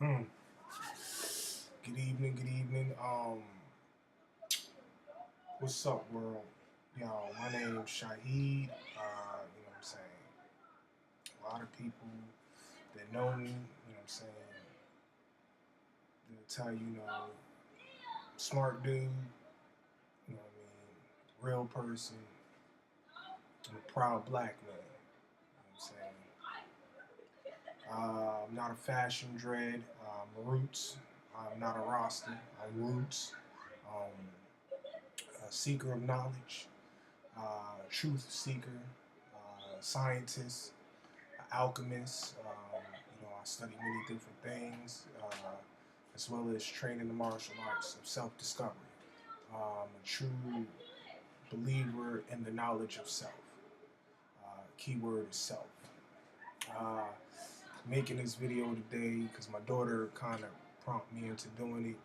Mm. Good evening, good evening. What's up, world? Yo, my name's Shahid. You know what I'm saying? A lot of people that know me, you know what I'm saying, they'll tell you, smart dude, you know what I mean, real person, and a proud black man. You know what I'm saying? I'm not a fashion dread. I'm roots. I'm not a roster. I'm roots. A seeker of knowledge. Truth seeker, scientist, alchemist. I study many different things, as well as training the martial arts of self-discovery. A true believer in the knowledge of self. Keyword is self. Uh, Making this video today because my daughter kind of prompted me into doing it.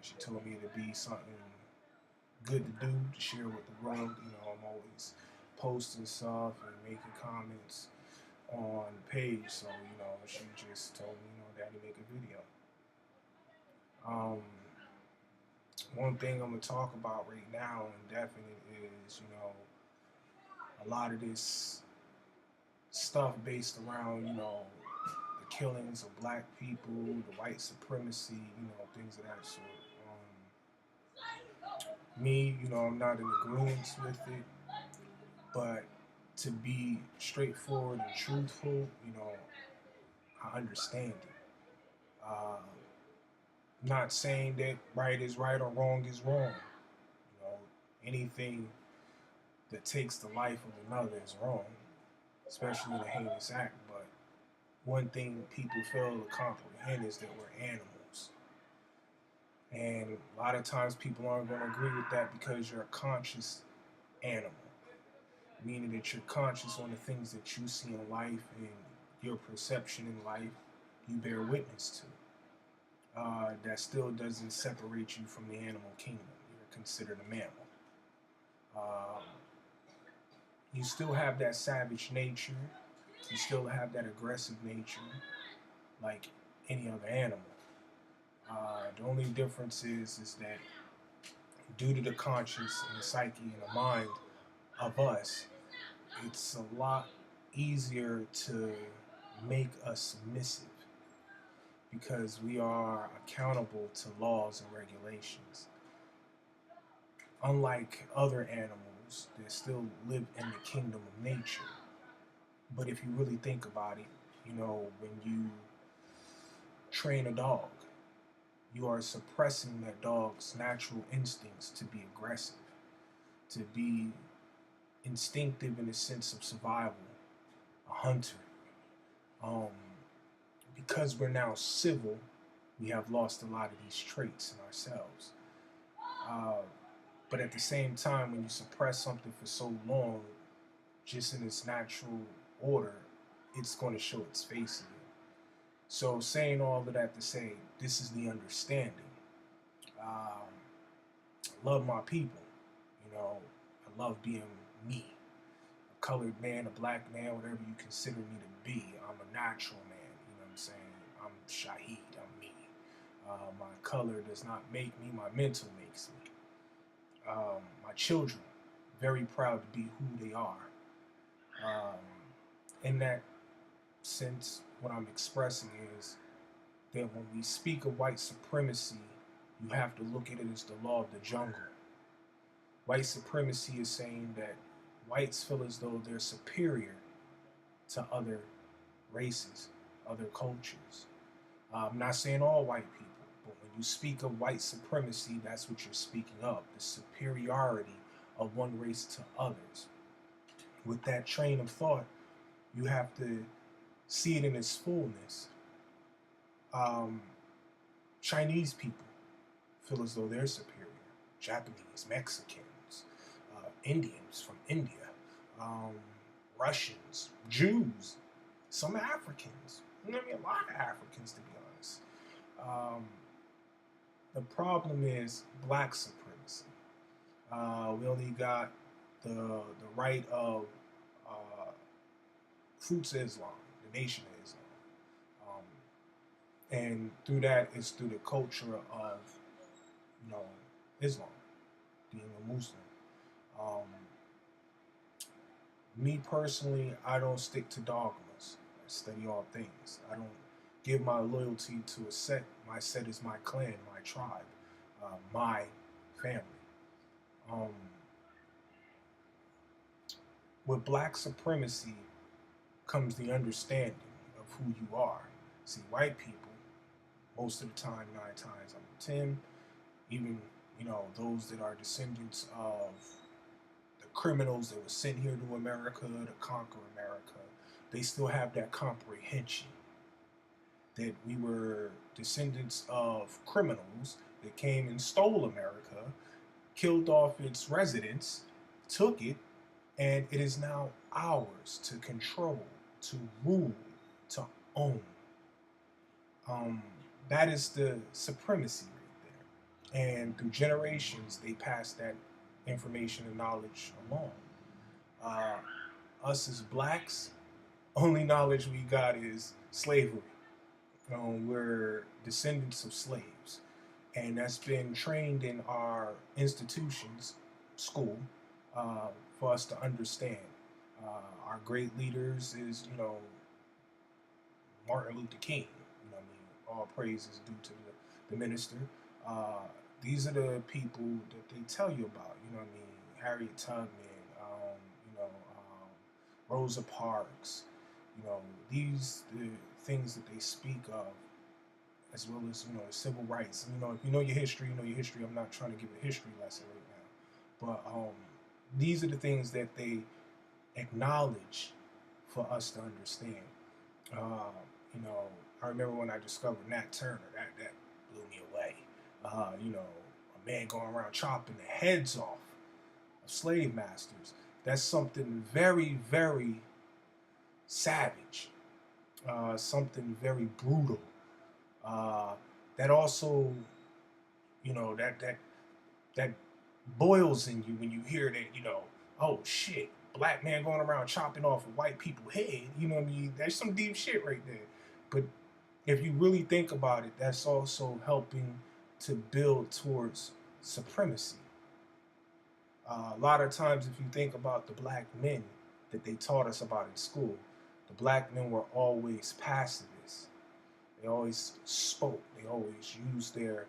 She told me to be something good to do to share with the world. I'm always posting stuff and making comments on the page. So, she just told me, Daddy, make a video. Um, One thing I'm gonna talk about right now and definite is, a lot of this stuff based around, the killings of black people, the white supremacy, things of that sort. Me, I'm not in agreement with it, but to be straightforward and truthful, I understand it. Uh, Not saying that right is right or wrong is wrong. Anything that takes the life of another is wrong, especially in a heinous act. But one thing people fail to comprehend is that we're animals. And a lot of times people aren't going to agree with that because you're a conscious animal, meaning that you're conscious on the things that you see in life and your perception in life you bear witness to. That still doesn't separate you from the animal kingdom. You're considered a mammal. Um, you still have that savage nature. You still have that aggressive nature, like any other animal. The only difference is that due to the conscience and the psyche and the mind of us, it's a lot easier to make us submissive because we are accountable to laws and regulations. Unlike other animals that still live in the kingdom of nature. But if you really think about it, when you train a dog, you are suppressing that dog's natural instincts to be aggressive, to be instinctive in the sense of survival, a hunter. Um, because we're now civil, we have lost a lot of these traits in ourselves. Uh, but at the same time, when you suppress something for so long, just in its natural order, it's going to show its face again. So saying all of that to say, this is the understanding. Um, love my people. I love being me. A colored man, a black man, whatever you consider me to be. I'm a natural man. You know what I'm saying? I'm Shahid. I'm me. My color does not make me. My mental makes me. My children, very proud to be who they are. Um, in that sense, what I'm expressing is that when we speak of white supremacy, you have to look at it as the law of the jungle. White supremacy is saying that whites feel as though they're superior to other races, other cultures. I'm not saying all white people, but when you speak of white supremacy, that's what you're speaking of, the superiority of one race to others. With that train of thought, you have to see it in its fullness. Um, Chinese people feel as though they're superior. Japanese, Mexicans, Indians from India, um, Russians, Jews, some Africans. A lot of Africans, to be honest. Um, the problem is black supremacy. We only got the right of Fruits of Islam, the Nation of Islam. Um, And through that, it's through the culture of, you know, Islam, being a Muslim. Um, Me personally, I don't stick to dogmas. I study all things. I don't give my loyalty to a set. My set is my clan, my tribe, my family. Um, with black supremacy comes the understanding of who you are. See, white people, most of the time, 9 times out of 10, even, those that are descendants of the criminals that were sent here to America to conquer America, they still have that comprehension that we were descendants of criminals that came and stole America, killed off its residents, took it, and it is now ours to control, to rule, to own. Um, that is the supremacy right there. And through generations, they pass that information and knowledge along. Uh, Us as blacks, only knowledge we got is slavery. We're descendants of slaves, and that's been trained in our institutions, school, for us to understand. Our great leaders is, Martin Luther King. I mean, all praise is due to the minister. These are the people that they tell you about. Harriet Tubman, Rosa Parks. These the things that they speak of, as well as civil rights. If you know your history, you know your history. I'm not trying to give a history lesson right now, but these are the things that they acknowledge for us to understand. Uh, I remember when I discovered Nat Turner. That blew me away. A man going around chopping the heads off of slave masters. That's something very, very savage. Something very brutal. That also, that boils in you when you hear that. Oh shit, black man going around chopping off a white people's head. You know what I mean? That's some deep shit right there. But if you really think about it, that's also helping to build towards supremacy. A lot of times, if you think about the black men that they taught us about in school, the black men were always pacifists. They always spoke. They always used their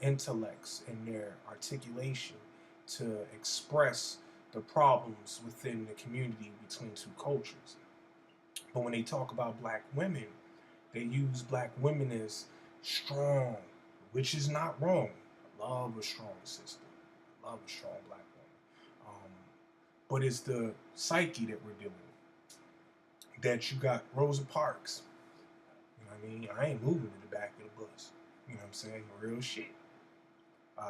intellects and their articulation to express the problems within the community between two cultures. But when they talk about black women, they use black women as strong, which is not wrong. I love a strong sister. I love a strong black woman. But it's the psyche that we're dealing with. That you got Rosa Parks. I ain't moving to the back of the bus. You know what I'm saying? Real shit.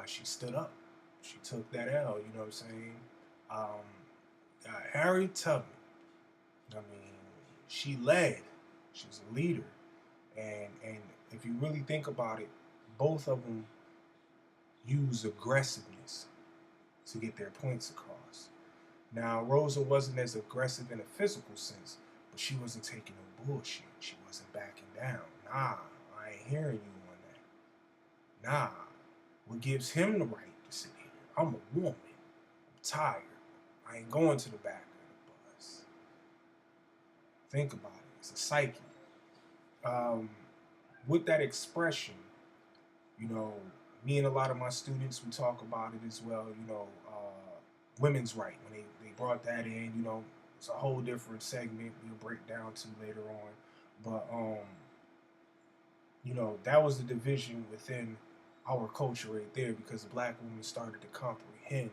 She stood up. She took that L. You know what I'm saying? Harriet Tubman. She led. She was a leader. And if you really think about it, both of them use aggressiveness to get their points across. Now, Rosa wasn't as aggressive in a physical sense, but she wasn't taking no bullshit. She wasn't backing down. Nah, I ain't hearing you on that. Nah, what gives him the right to sit here? I'm a woman. I'm tired. I ain't going to the back of the bus. Think about it. It's a psyche. With that expression, me and a lot of my students, we talk about it as well, women's right. When they brought that in, it's a whole different segment we'll break down to later on. But, that was the division within our culture right there, because the black woman started to comprehend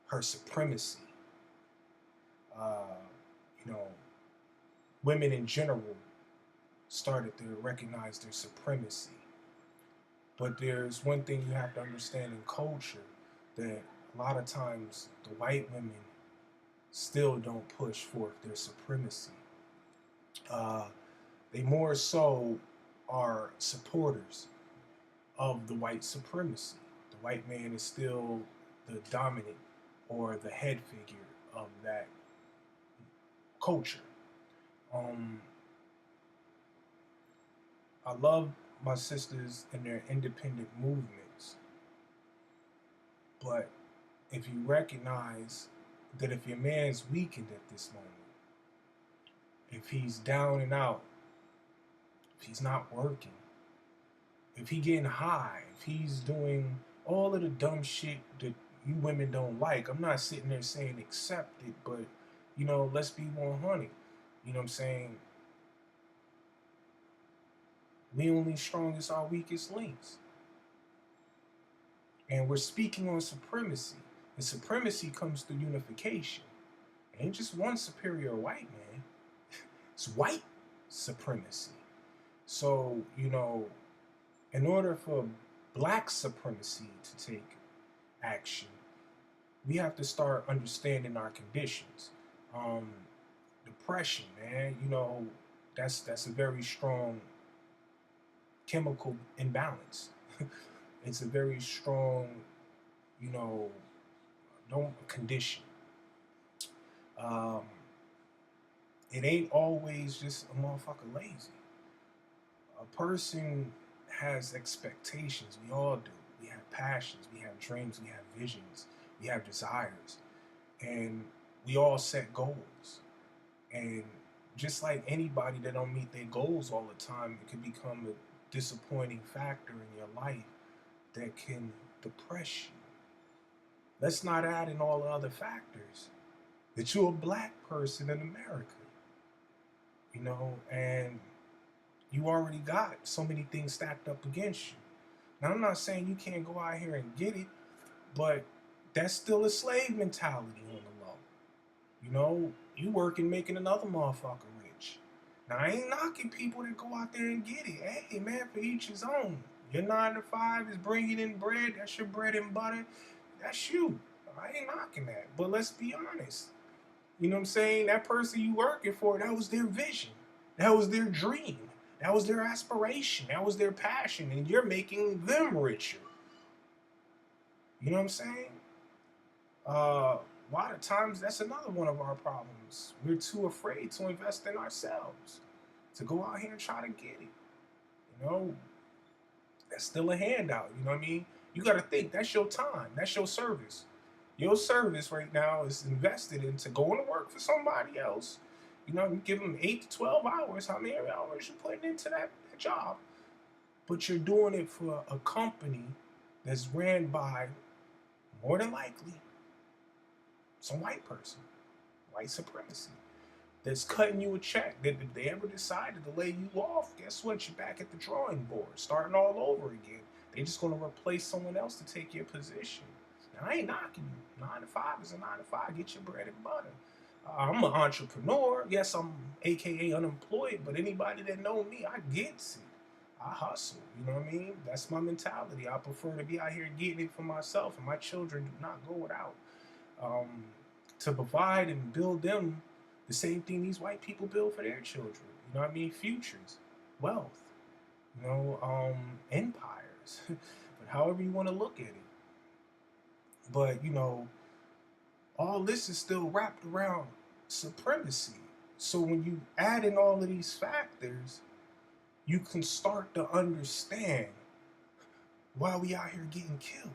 her supremacy. Women in general started to recognize their supremacy. But there's one thing you have to understand in culture, that a lot of times the white women still don't push forth their supremacy. They more so are supporters of the white supremacy. The white man is still the dominant or the head figure of that culture. I love my sisters and their independent movements, but if you recognize that if your man's weakened at this moment, if he's down and out, if he's not working, if he getting high, if he's doing all of the dumb shit that you women don't like, I'm not sitting there saying accept it, but let's be 100. You know what I'm saying? We only strong as our weakest links. And we're speaking on supremacy. And supremacy comes through unification. It ain't just one superior white man. It's white supremacy. So, in order for black supremacy to take action, we have to start understanding our conditions. Depression, man, that's a very strong chemical imbalance. It's a very strong, condition. Um, it ain't always just a motherfucker lazy. A person has expectations. We all do. We have passions. We have dreams. We have visions. We have desires. And we all set goals. And just like anybody that don't meet their goals all the time, it can become a disappointing factor in your life that can depress you. Let's not add in all the other factors that you're a black person in America, and you already got so many things stacked up against you. Now, I'm not saying you can't go out here and get it, but that's still a slave mentality on the low. You working making another motherfucker rich. Now, I ain't knocking people that go out there and get it. Hey, man, for each his own. Your 9 to 5 is bringing in bread. That's your bread and butter. That's you. I ain't knocking that. But let's be honest. You know what I'm saying? That person you working for, that was their vision. That was their dream. That was their aspiration. That was their passion. And you're making them richer. You know what I'm saying? A lot of times, that's another one of our problems. We're too afraid to invest in ourselves, to go out here and try to get it. That's still a handout. You know what I mean? You got to think, that's your time. That's your service. Your service right now is invested into going to work for somebody else. You give them 8 to 12 hours, how many hours you're putting into that job. But you're doing it for a company that's ran by, more than likely, some white person, white supremacy, that's cutting you a check. That if they ever decided to lay you off, guess what? You're back at the drawing board, starting all over again. They're just going to replace someone else to take your position. Now, I ain't knocking you. 9 to 5 is a 9 to 5. Get your bread and butter. I'm an entrepreneur. Yes, I'm AKA unemployed, but anybody that know me, I get it. I hustle. You know what I mean? That's my mentality. I prefer to be out here getting it for myself, and my children do not go without. To provide and build them the same thing these white people build for their children. You know what I mean? Futures, wealth, empires, but however you want to look at it. But, all this is still wrapped around supremacy. So when you add in all of these factors, you can start to understand why we out here getting killed.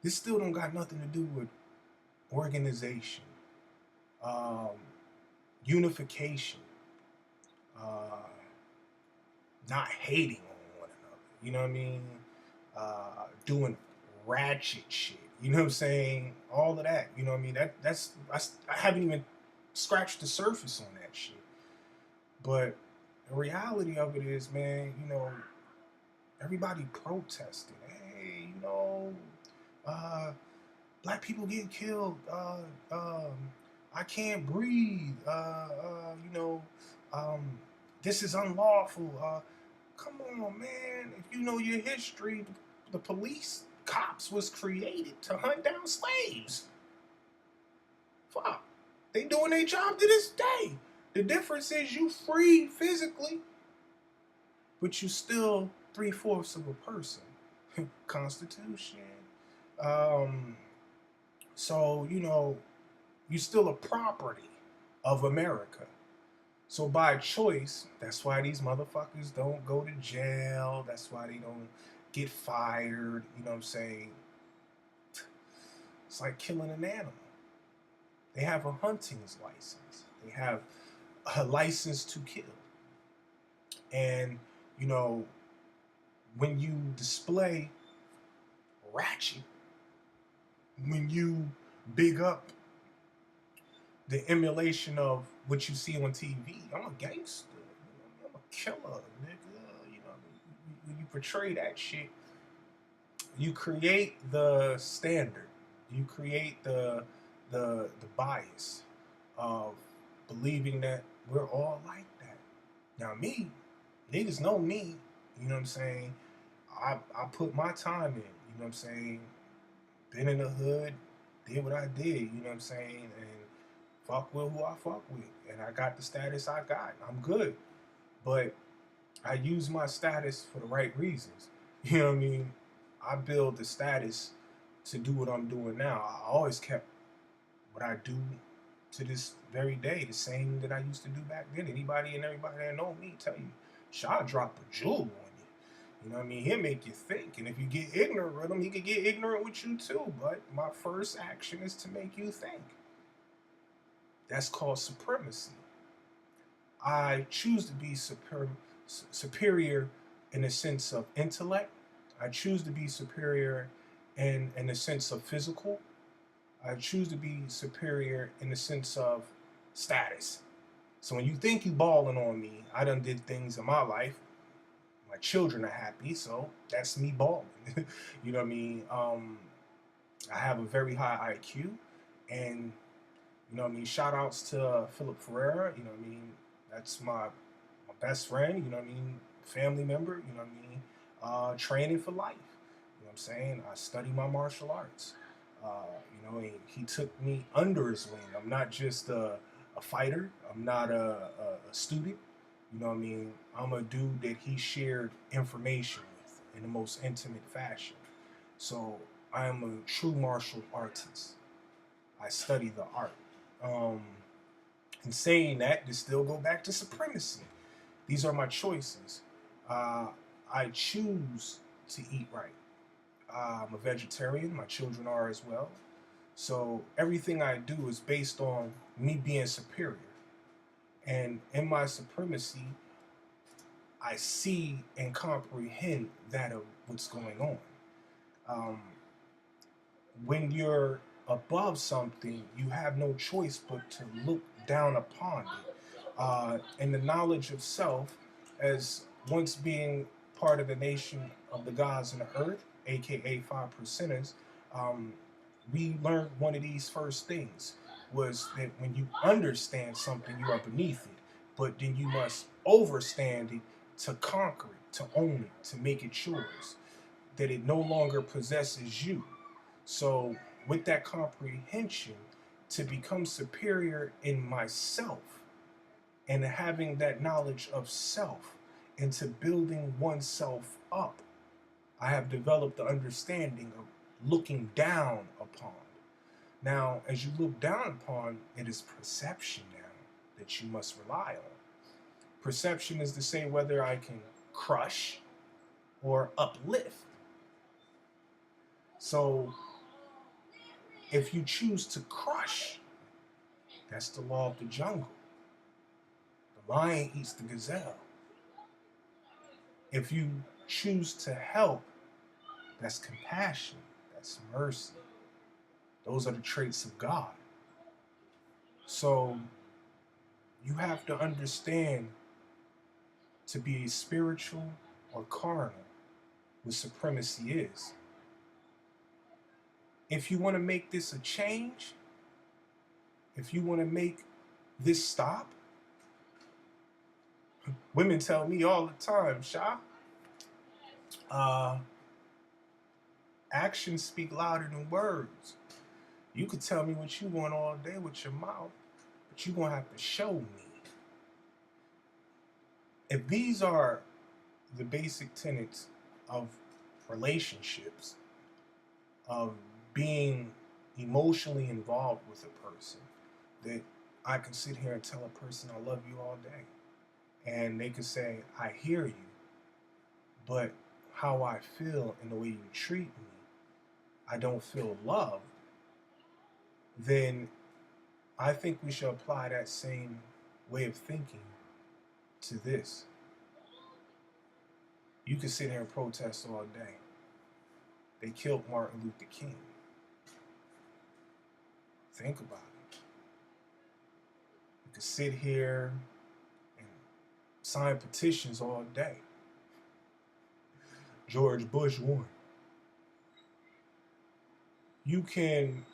This still don't got nothing to do with organization, unification, not hating on one another. You know what I mean? Doing ratchet shit. You know what I'm saying? All of that. You know what I mean? I haven't even scratched the surface on that shit. But the reality of it is, man, everybody protested. Hey, black people getting killed. I can't breathe. This is unlawful. Come on, man. If you know your history, the police, cops was created to hunt down slaves. Fuck. They doing their job to this day. The difference is you free physically, but you still 3/4 of a person. Constitution. So, you still a property of America. So by choice, that's why these motherfuckers don't go to jail. That's why they don't get fired. You know what I'm saying? It's like killing an animal. They have a hunting license. They have a license to kill. And, you know, when you display ratchet, when you big up the emulation of what you see on TV, I'm a gangster. I'm a killer, nigga. You know, when you portray that shit, you create the standard. You create the bias of believing that we're all like that. Now me, niggas know me. You know what I'm saying? I put my time in. You know what I'm saying? Been in the hood, did what I did. You know what I'm saying? And fuck with who I fuck with, and I got the status I got. I'm good, but I use my status for the right reasons. You know what I mean? I build the status to do what I'm doing now. I always kept what I do to this very day the same that I used to do back then. Anybody and everybody that know me tell you, Shaw drop a jewel on you. You know what I mean? He'll make you think. And if you get ignorant with him, he could get ignorant with you too. But my first action is to make you think. That's called supremacy. I choose to be superior in the sense of intellect. I choose to be superior in the sense of physical. I choose to be superior in the sense of status. So when you think you balling on me, I done did things in my life. My children are happy, so that's me balling. You know what I mean? I have a very high IQ, and you know what I mean? Shout outs to Philip Ferreira, you know what I mean? That's my best friend, you know what I mean? Family member, you know what I mean? Training for life, you know what I'm saying? I study my martial arts. You know, he took me under his wing. I'm not just a fighter, I'm not a student, you know what I mean? I'm a dude that he shared information with in the most intimate fashion. So I am a true martial artist. I study the art. Um, in saying that, to still go back to supremacy. These are my choices. Uh, I choose to eat right. I'm a vegetarian. My children are as well. So everything I do is based on me being superior. And in my supremacy, I see and comprehend that of what's going on. Um, when you're above something, you have no choice but to look down upon it. And the knowledge of self, as once being part of the nation of the gods and the earth, aka 5%ers, um, we learned one of these first things was that when you understand something, you are beneath it, but then you must overstand it to conquer it, to own it, to make it yours, that it no longer possesses you. So, with that comprehension, to become superior in myself and having that knowledge of self into building oneself up, I have developed the understanding of looking down upon. Now, as you look down upon, it is perception now that you must rely on. Perception is to say whether I can crush or uplift. So, if you choose to crush, that's the law of the jungle. The lion eats the gazelle. If you choose to help, that's compassion, that's mercy. Those are the traits of God. So you have to understand to be spiritual or carnal what supremacy is. If you want to make this a change, if you want to make this stop, women tell me all the time, Sha, uh, actions speak louder than words. You could tell me what you want all day with your mouth, but you're going to have to show me. If these are the basic tenets of relationships, of being emotionally involved with a person, that I can sit here and tell a person I love you all day. And they can say, I hear you, but how I feel and the way you treat me, I don't feel loved, then I think we should apply that same way of thinking to this. You can sit here and protest all day. They killed Martin Luther King. Think about it. You can sit here and sign petitions all day. George Bush won. You can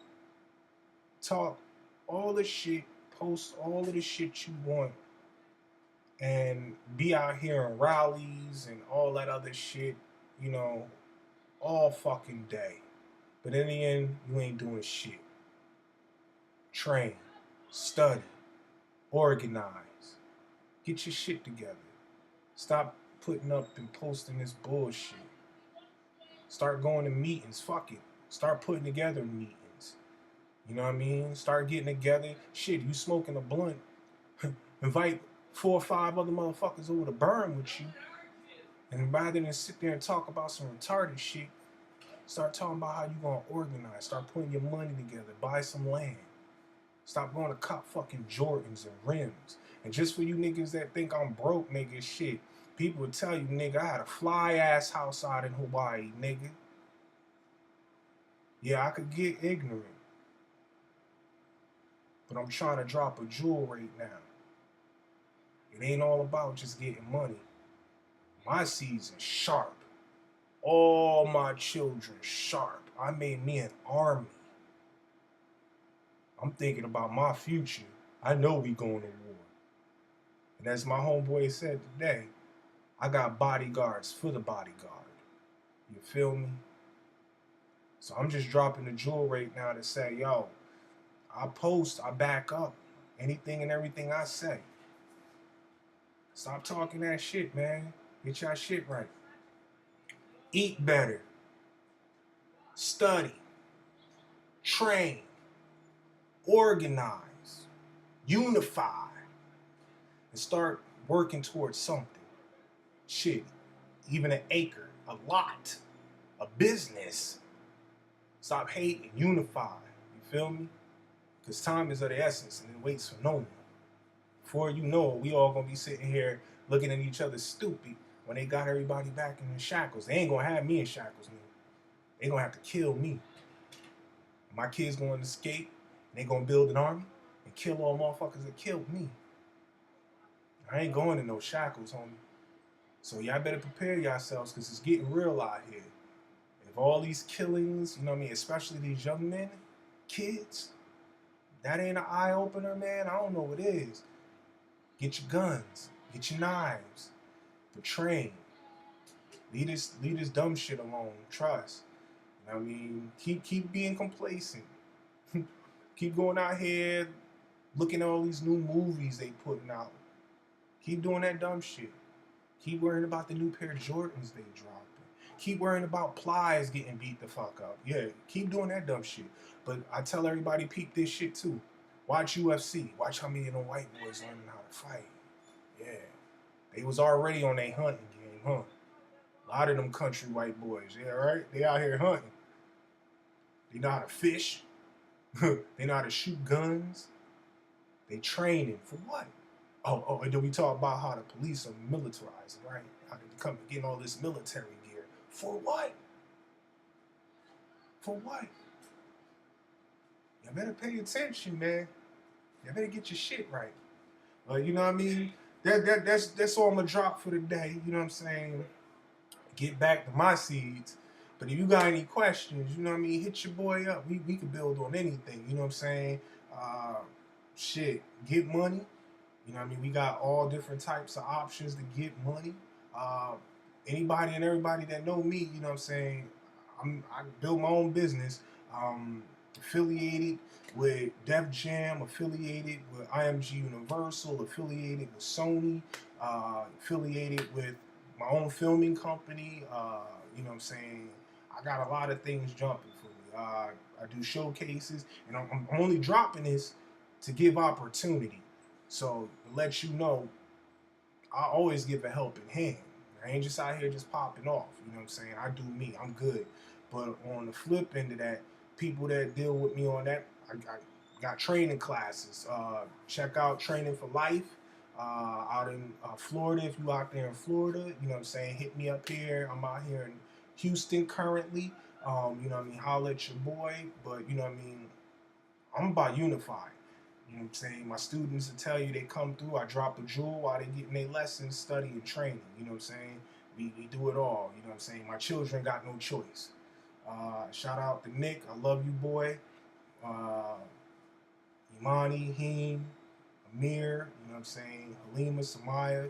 talk all the shit, post all of the shit you want, and be out here in rallies and all that other shit, you know, all fucking day. But in the end, you ain't doing shit. Train, study, organize, get your shit together. Stop putting up and posting this bullshit. Start going to meetings, fuck it. Start putting together meetings. You know what I mean? Start getting together. Shit, you smoking a blunt. Invite 4 or 5 other motherfuckers over to burn with you. And rather than sit there and talk about some retarded shit, start talking about how you gonna organize. Start putting your money together. Buy some land. Stop going to cop fucking Jordans and rims. And just for you niggas that think I'm broke, nigga, shit, people would tell you, nigga, I had a fly ass house out in Hawaii, nigga. Yeah, I could get ignorant. But I'm trying to drop a jewel right now. It ain't all about just getting money. My season sharp. All my children sharp. I made me an army. I'm thinking about my future. I know we going to war. And as my homeboy said today, I got bodyguards for the bodyguard. You feel me? So I'm just dropping the jewel right now to say, yo, I post, I back up anything and everything I say. Stop talking that shit, man. Get your shit right. Eat better. Study. Train. Organize. Unify. And start working towards something. Shit. Even an acre. A lot. A business. Stop hating. Unify. You feel me? Because time is of the essence and it waits for no one. Before you know it, we all gonna be sitting here looking at each other stupid when they got everybody back in the shackles. They ain't gonna have me in shackles, man. They gonna have to kill me. My kids gonna escape, and they gonna build an army and kill all motherfuckers that killed me. I ain't going in no shackles, homie. So y'all better prepare yourselves because it's getting real out here. If all these killings, you know what I mean, especially these young men, kids, that ain't an eye-opener, man, I don't know what it is. Get your guns. Get your knives. But train. Leave this dumb shit alone. Trust. You know what I mean? Keep being complacent. Keep going out here looking at all these new movies they putting out. Keep doing that dumb shit. Keep worrying about the new pair of Jordans they dropping. Keep worrying about Plies getting beat the fuck up. Yeah, keep doing that dumb shit. But I tell everybody, peep this shit too. Watch UFC. Watch how many of them white boys learning how to fight. Yeah. They was already on their hunting game, huh? A lot of them country white boys, yeah, right? They out here hunting. They know how to fish. They know how to shoot guns. They training for what? Oh, and then we talk about how the police are militarized, right? How they come and getting all this military gear. For what? For what? You better pay attention, man. You better get your shit right. You know what I mean? That's all I'm gonna drop for the day. You know what I'm saying? Get back to my seeds. But if you got any questions, you know what I mean, hit your boy up. We can build on anything. You know what I'm saying? Shit, get money. You know what I mean? We got all different types of options to get money. Anybody and everybody that know me, you know what I'm saying? I build my own business. Affiliated with Def Jam, affiliated with IMG Universal, affiliated with Sony, affiliated with my own filming company. You know what I'm saying? I got a lot of things jumping for me. I do showcases, and I'm only dropping this to give opportunity. So to let you know, I always give a helping hand. I ain't just out here just popping off. You know what I'm saying? I do me. I'm good. But on the flip end of that, people that deal with me on that, I got training classes. Check out Training for Life out in Florida. If you out there in Florida, you know what I'm saying? Hit me up here. I'm out here in Houston currently. You know what I mean? Holla at your boy. But you know what I mean? I'm about unified. You know what I'm saying? My students will tell you they come through. I drop a jewel while they getting their lessons, study, and training. You know what I'm saying? We do it all. You know what I'm saying? My children got no choice. Shout out to Nick. I love you, boy. Uh, Imani, Heem, Amir. You know what I'm saying? Halima, Samaya,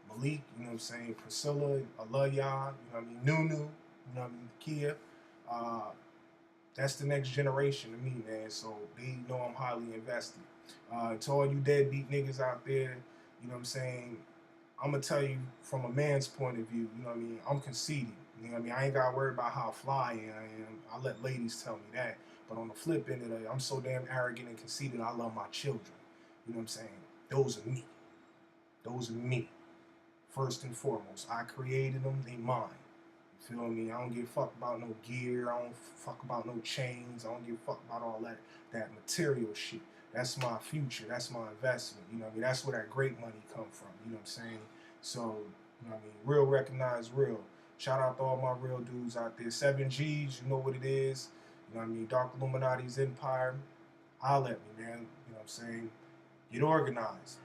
Malik. You know what I'm saying? Priscilla. I love y'all. You know what I mean? Nunu. You know what I mean? Kia. Uh, that's the next generation of me, man. So they know I'm highly invested. To all you deadbeat niggas out there, you know what I'm saying? I'm gonna tell you from a man's point of view, you know what I mean? I'm conceited. You know what I mean? I ain't gotta worry about how fly I am. I let ladies tell me that. But on the flip end of it, I'm so damn arrogant and conceited, I love my children. You know what I'm saying? Those are me. Those are me. First and foremost. I created them, they mine. Feel me? I don't give a fuck about no gear. I don't fuck about no chains. I don't give a fuck about all that material shit. That's my future. That's my investment. You know what I mean? That's where that great money come from. You know what I'm saying? So, you know what I mean? Real recognize real. Shout out to all my real dudes out there. 7Gs, you know what it is. You know what I mean? Dark Illuminati's Empire. Holla at me, man. You know what I'm saying? Get organized.